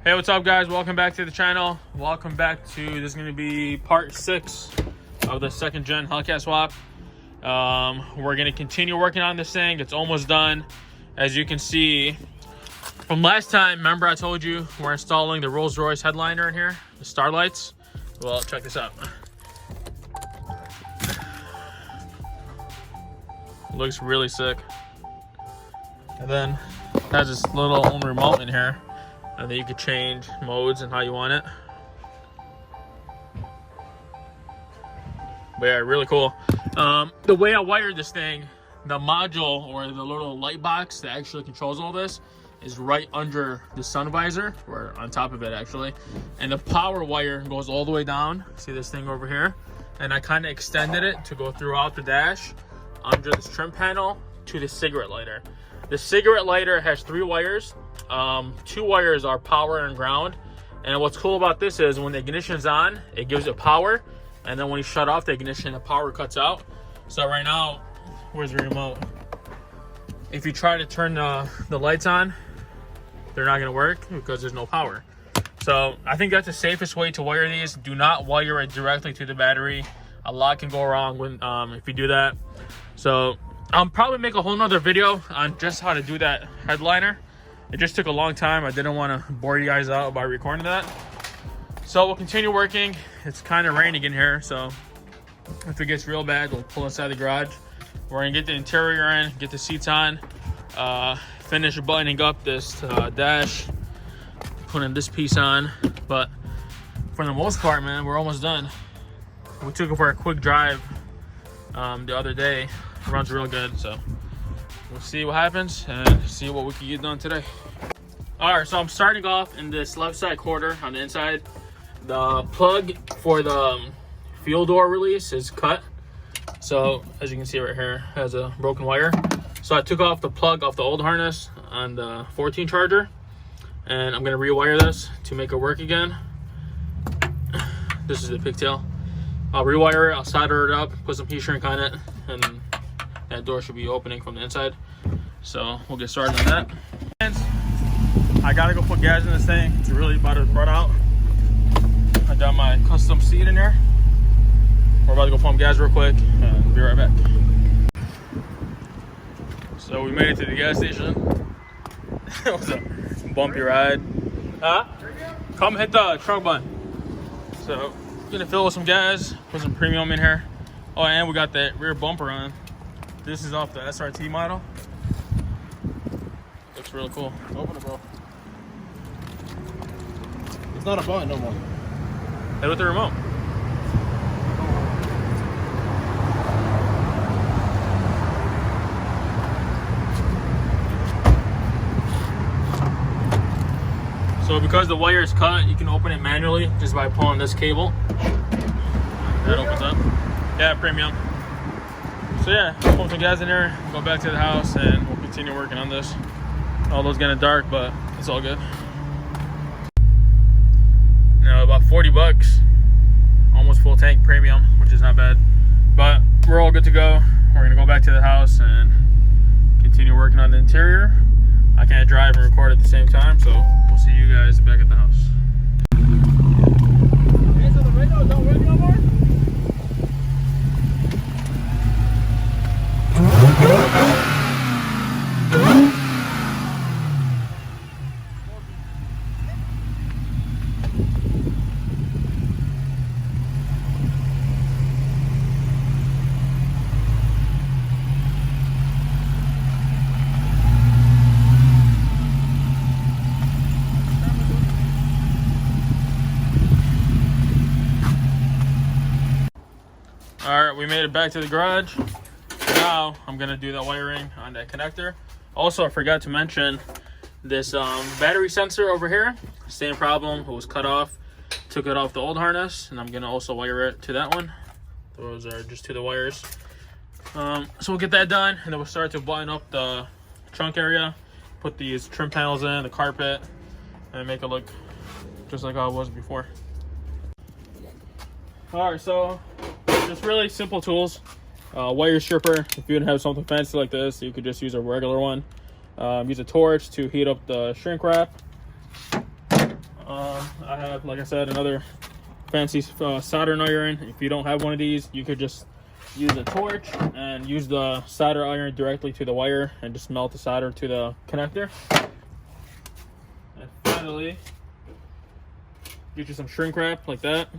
Hey, what's up guys? Welcome back to the channel. Welcome back to, this is going to be part 6 of the 2nd gen Hellcat swap. We're going to continue working on this thing. It's almost done. As you can see from last time, remember I told you we're installing the Rolls-Royce headliner in here, the starlights. Well, check this out. Looks really sick. And then it has this little own remote in here, and then you can change modes and how you want it. But yeah, really cool. The way I wired this thing, the module or the little light box that actually controls all this is right under the sun visor, or on top of it actually. And the power wire goes all the way down. See this thing over here? And I kind of extended it to go throughout the dash under this trim panel to the cigarette lighter. The cigarette lighter has 3 wires. 2 wires are power and ground. And what's cool about this is when the ignition's on, it gives it power. And then when you shut off the ignition, the power cuts out. So right now, where's the remote? If you try to turn the lights on, they're not gonna work because there's no power. So I think that's the safest way to wire these. Do not wire it directly to the battery. A lot can go wrong when if you do that. So I'll probably make a whole nother video on just how to do that headliner. It just took a long time. I didn't want to bore you guys out by recording that. So we'll continue working. It's kind of raining in here, so if it gets real bad, we'll pull inside the garage. We're gonna get the interior in, get the seats on, finish buttoning up this dash, putting this piece on. But for the most part, man, we're almost done. We took it for a quick drive the other day. It runs real good, so we'll see what happens and see what we can get done today. All right, so I'm starting off in this left side quarter on the inside. The plug for the fuel door release is cut. So as you can see right here, it has a broken wire. So I took off the plug off the old harness on the 14 charger, and I'm gonna rewire this to make it work again. This is the pigtail. I'll rewire it, I'll solder it up, put some heat shrink on it, and that door should be opening from the inside. So we'll get started on that. I gotta go put gas in this thing. It's really about to run out. I got my custom seat in there. We're about to go pump gas real quick and be right back. So we made it to the gas station. It was a bumpy ride. Come hit the trunk button. So gonna fill with some gas, put some premium in here. Oh, and we got that rear bumper on. This is off the SRT model. Looks real cool. Open it, bro. It's not a button no more. Hit with the remote. So because the wire is cut, you can open it manually just by pulling this cable. That opens up. Yeah, premium. So yeah, pump some gas in there, go back to the house, and we'll continue working on this. Although it's getting dark, but it's all good. Now about 40 bucks, almost full tank premium, which is not bad. But we're all good to go. We're gonna go back to the house and continue working on the interior. I can't drive and record at the same time, so we'll see you guys back at the house. Okay, so the windows don't work no more? All right, we made it back to the garage. Now I'm gonna do the wiring on that connector. Also, I forgot to mention this battery sensor over here. Same problem, it was cut off. Took it off the old harness, and I'm gonna also wire it to that one. Those are just 2 of the wires. So we'll get that done, and then we'll start to button up the trunk area, put these trim panels in, the carpet, and make it look just like how it was before. All right, so just really simple tools. Wire stripper. If you don't have something fancy like this, you could just use a regular one. Use a torch to heat up the shrink wrap. I have, like I said, another fancy soldering iron. If you don't have one of these, you could just use a torch and use the solder iron directly to the wire and just melt the solder to the connector. And finally, get you some shrink wrap like that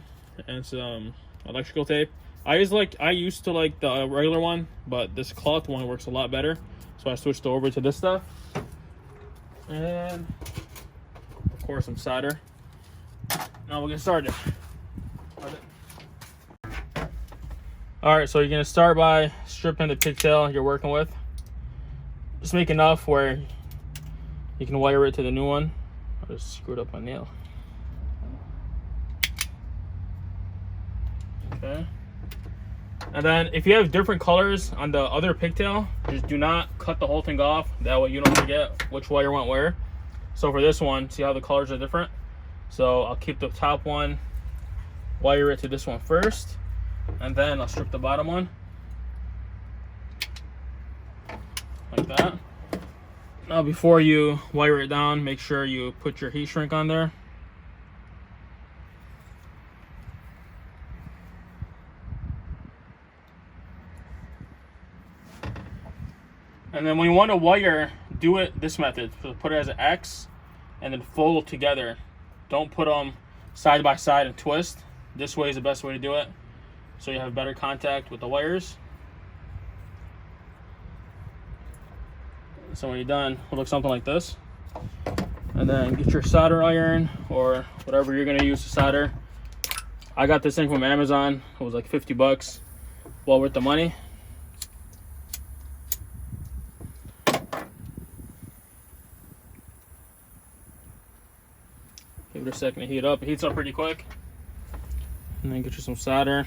and some electrical tape. I used to like the regular one, but this cloth one works a lot better, so I switched over to this stuff. And of course some solder. Now we'll get started. Alright, so you're gonna start by stripping the pigtail you're working with. Just make enough where you can wire it to the new one. I just screwed up my nail. Okay. And then if you have different colors on the other pigtail, just do not cut the whole thing off. That way you don't forget which wire went where. So for this one, see how the colors are different? So I'll keep the top one, wire it to this one first, and then I'll strip the bottom one. Like that. Now before you wire it down, make sure you put your heat shrink on there. And then when you want to wire, do it this method. So put it as an X and then fold together. Don't put them side by side and twist. This way is the best way to do it, so you have better contact with the wires. So when you're done, it'll look something like this. And then get your solder iron or whatever you're going to use to solder. I got this thing from Amazon. It was like 50 bucks. Well worth the money. Give it a second to heat up. It heats up pretty quick. And then get you some solder.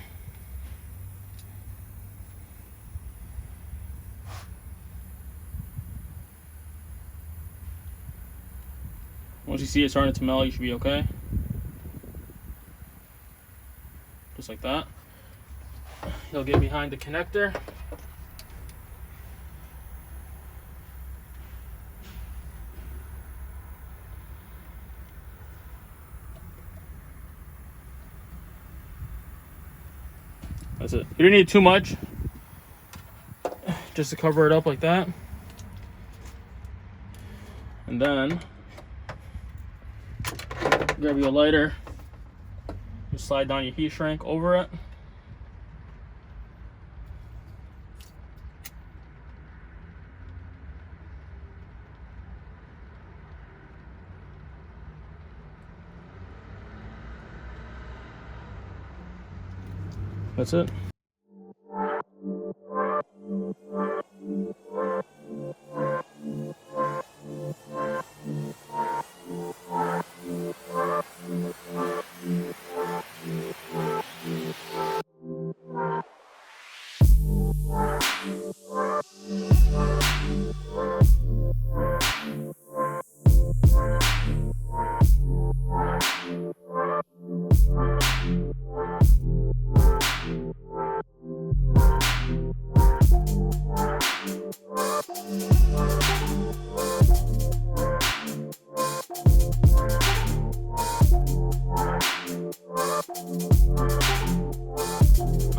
Once you see it starting to melt, you should be okay. Just like that. You'll get behind the connector. That's it. You don't need too much, just to cover it up like that. And then grab your lighter, you slide down your heat shrink over it. That's it.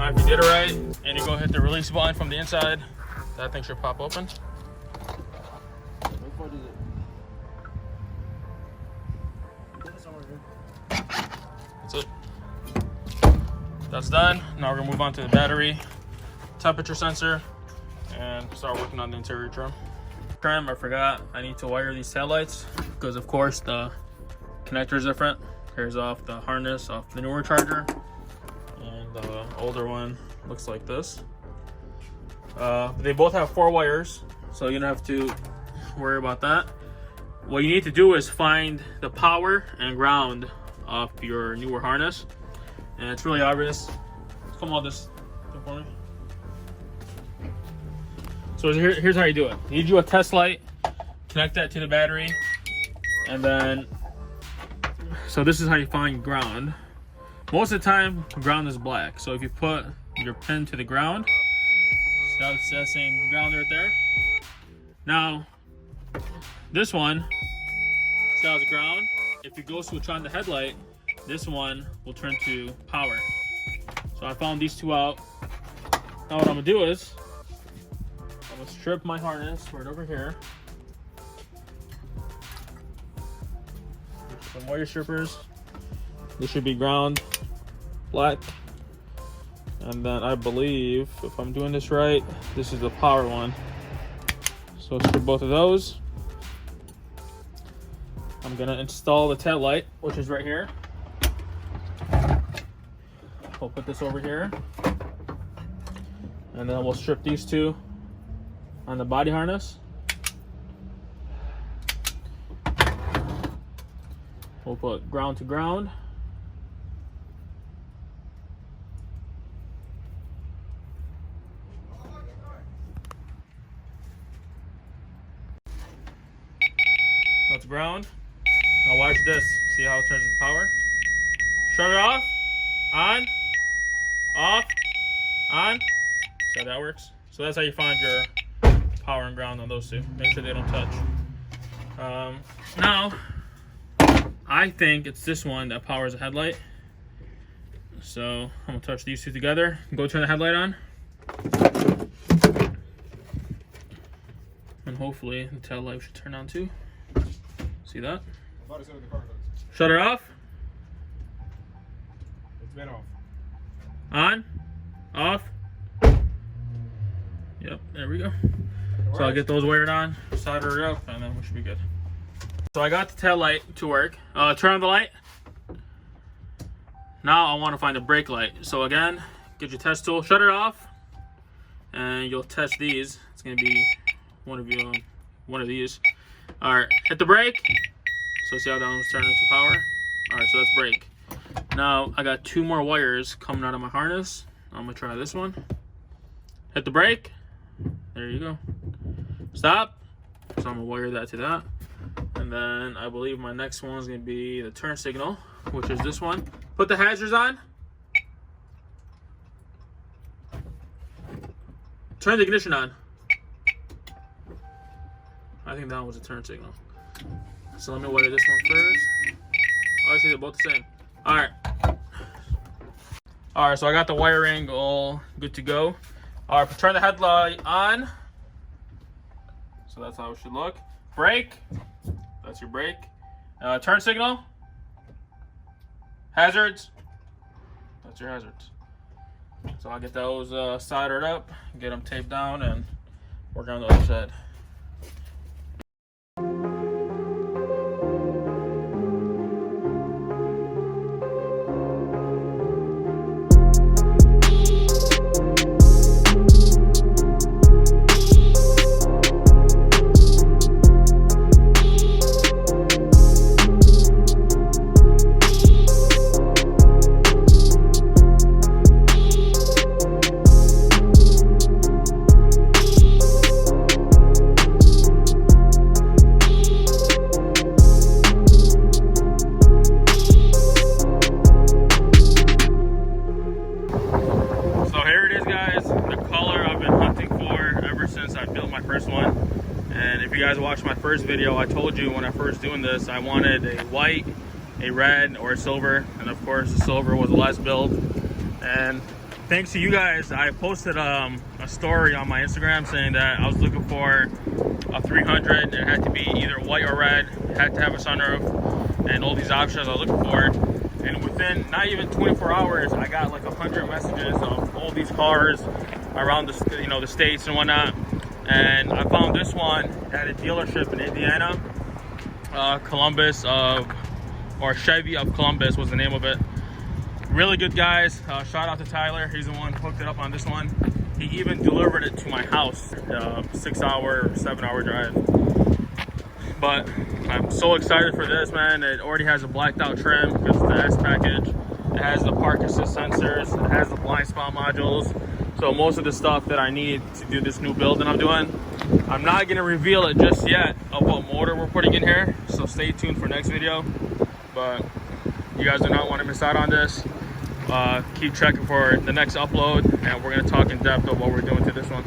If you did it right and you go hit the release button from the inside, that thing should pop open. That's it. That's done. Now we're gonna move on to the battery temperature sensor and start working on the interior trim. I forgot I need to wire these taillights because of course the connector is different. Here's off the harness off the newer charger. The older one looks like this. They both have 4 wires, so you don't have to worry about that. What you need to do is find the power and ground of your newer harness, and it's really obvious. Come on, this for me. So here's how you do it. You need you a test light, connect that to the battery, and then so this is how you find ground. Most of the time, ground is black. So if you put your pin to the ground, that's that same ground right there. Now, this one, see how it's ground? if you go switch on the headlight, this one will turn to power. So I found these two out. Now what I'm gonna do is, I'm gonna strip my harness right over here. Some wire strippers. This should be ground black. And then I believe, if I'm doing this right, this is the power one. So strip both of those. I'm gonna install the tail light, which is right here. We'll put this over here. And then we'll strip these two on the body harness. We'll put ground to ground. That's ground. Now watch this. See how it turns into power? Shut it off. On. Off. On. See how that works? So that's how you find your power and ground on those two. Make sure they don't touch. Now, I think it's this one that powers the headlight. So I'm gonna touch these two together. Go turn the headlight on. And hopefully the tail light should turn on too. See that? Shut it off. It's been off. On. Off. Yep, there we go. So I'll get those wired on, solder it up, and then we should be good. So I got the tail light to work. Turn on the light. Now I want to find the brake light. So again, get your test tool, shut it off, and you'll test these. It's gonna be one of these. All right, hit the brake. So see how that one's turning into power? All right, so that's brake. Now I got two more wires coming out of my harness. I'm gonna try this one. Hit the brake. There you go. Stop. So I'm gonna wire that to that. And then I believe my next one is gonna be the turn signal, which is this one. Put the hazards on. Turn the ignition on. I think that was a turn signal. So let me wire this one first. Oh, I see they're both the same. Alright. Alright, so I got the wiring all good to go. Alright, turn the headlight on. So that's how it should look. Brake. That's your brake. Turn signal. Hazards. That's your hazards. So I'll get those soldered up, get them taped down, and work on the other side. If you guys watched my first video, I told you when I first doing this, I wanted a white, a red, or a silver, and of course the silver was the last build. And thanks to you guys, I posted a story on my Instagram saying that I was looking for a 300. It had to be either white or red, it had to have a sunroof, and all these options I was looking for. And within not even 24 hours, I got like 100 messages of all these cars around the, the states and whatnot. And I found this one at a dealership in Indiana, Columbus or Chevy of Columbus was the name of it. Really good guys. Shout out to Tyler. He's the one who hooked it up on this one. He even delivered it to my house. 6-hour, 7-hour drive. But I'm so excited for this, man. It already has a blacked out trim because it's the S package. It has the park assist sensors. It has the blind spot modules. So most of the stuff that I need to do this new build that I'm doing, I'm not gonna reveal it just yet of what motor we're putting in here. So stay tuned for next video. But you guys do not want to miss out on this. Keep checking for the next upload, and we're gonna talk in depth of what we're doing to this one.